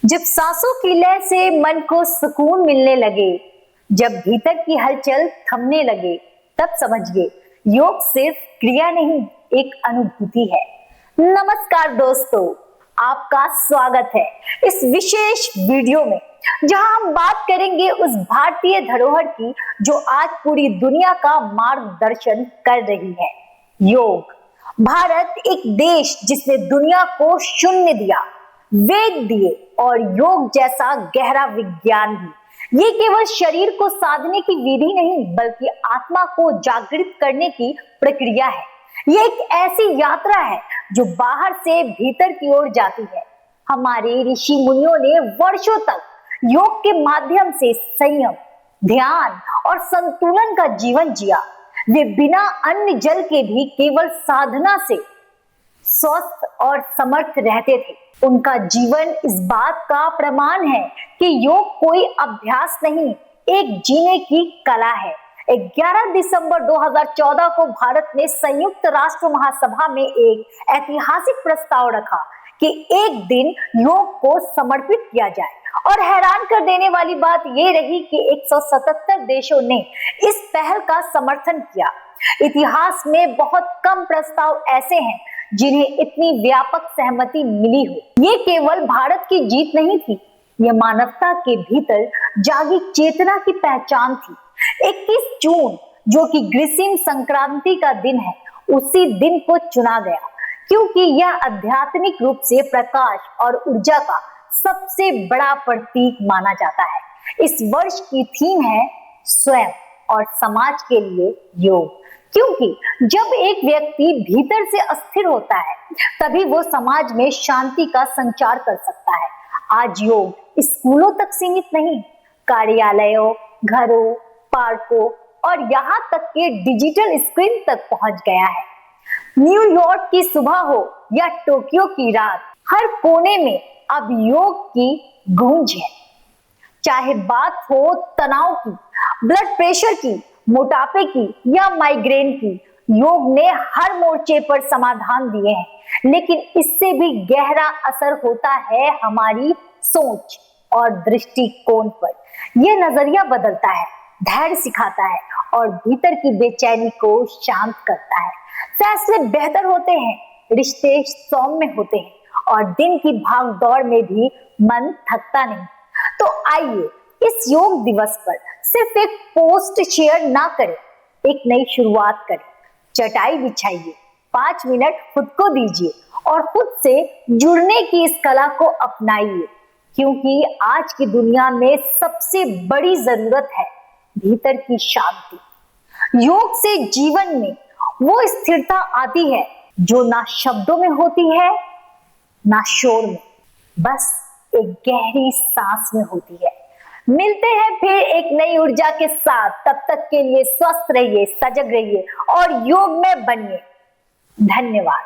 जब सांसों की लय से मन को सुकून मिलने लगे, जब भीतर की हलचल थमने लगे, तब समझिए योग सिर्फ क्रिया नहीं, एक अनुभूति है। नमस्कार दोस्तों, आपका स्वागत है इस विशेष वीडियो में, जहां हम बात करेंगे उस भारतीय धरोहर की जो आज पूरी दुनिया का मार्गदर्शन कर रही है, योग। भारत एक देश जिसने दुनिया को शून्य दिया, वेद दिए और योग जैसा गहरा विज्ञान भी। ये केवल शरीर को साधने की विधि नहीं, बल्कि आत्मा को जागृत करने की प्रक्रिया है। ये एक ऐसी यात्रा है जो बाहर से भीतर की ओर जाती है। हमारे ऋषि मुनियों ने वर्षों तक योग के माध्यम से संयम, ध्यान और संतुलन का जीवन जिया। वे बिना अन्न जल के भी केवल साधना से स्वस्थ और समर्थ रहते थे। उनका जीवन इस बात का प्रमाण है कि योग कोई अभ्यास नहीं, एक जीने की कला है। 11 दिसंबर 2014 को भारत ने संयुक्त राष्ट्र महासभा में एक ऐतिहासिक प्रस्ताव रखा कि एक दिन योग को समर्पित किया जाए, और हैरान कर देने वाली बात यह रही कि 177 देशों ने इस पहल का समर्थन किया। इतिहास में बहुत कम प्रस्ताव ऐसे हैं जिन्हें इतनी व्यापक सहमति मिली हो। ये केवल भारत की जीत नहीं थी, ये मानवता के भीतर जागी चेतना की पहचान थी। 21 जून, जो कि ग्रीष्म संक्रांति का दिन है, उसी दिन को चुना गया क्योंकि यह आध्यात्मिक रूप से प्रकाश और ऊर्जा का सबसे बड़ा प्रतीक माना जाता है। इस वर्ष की थीम है स्वयं और समाज के लिए योग, क्योंकि जब एक व्यक्ति भीतर से अस्थिर होता है, तभी वो समाज में शांति का संचार कर सकता है। आज योग स्कूलों तक सीमित नहीं, कार्यालयों, घरों, पार्कों और यहाँ तक कि डिजिटल स्क्रीन तक पहुंच गया है। न्यूयॉर्क की सुबह हो या टोक्यो की रात, हर कोने में अब योग की गूंज है। चाहे बात हो तनाव की, ब्लड प्रेशर की, मोटापे की या माइग्रेन की, योग ने हर मोर्चे पर समाधान दिए हैं। लेकिन इससे भी गहरा असर होता है हमारी सोच और दृष्टिकोण पर। यह नजरिया बदलता है, धैर्य सिखाता है और भीतर की बेचैनी को शांत करता है। फैसले बेहतर होते हैं, रिश्ते सौम्य होते हैं और दिन की भाग दौड़ में भी मन थकता नहीं। तो आइए इस योग दिवस पर सिर्फ एक पोस्ट शेयर ना करें, एक नई शुरुआत करें। चटाई बिछाइए, 5 मिनट खुद को दीजिए और खुद से जुड़ने की इस कला को अपनाइए, क्योंकि आज की दुनिया में सबसे बड़ी जरूरत है भीतर की शांति। योग से जीवन में वो स्थिरता आती है जो ना शब्दों में होती है, ना शोर में, बस एक गहरी सांस में होती है। मिलते हैं फिर एक नई ऊर्जा के साथ। तब तक के लिए स्वस्थ रहिए, सजग रहिए और योग में बनिए। धन्यवाद।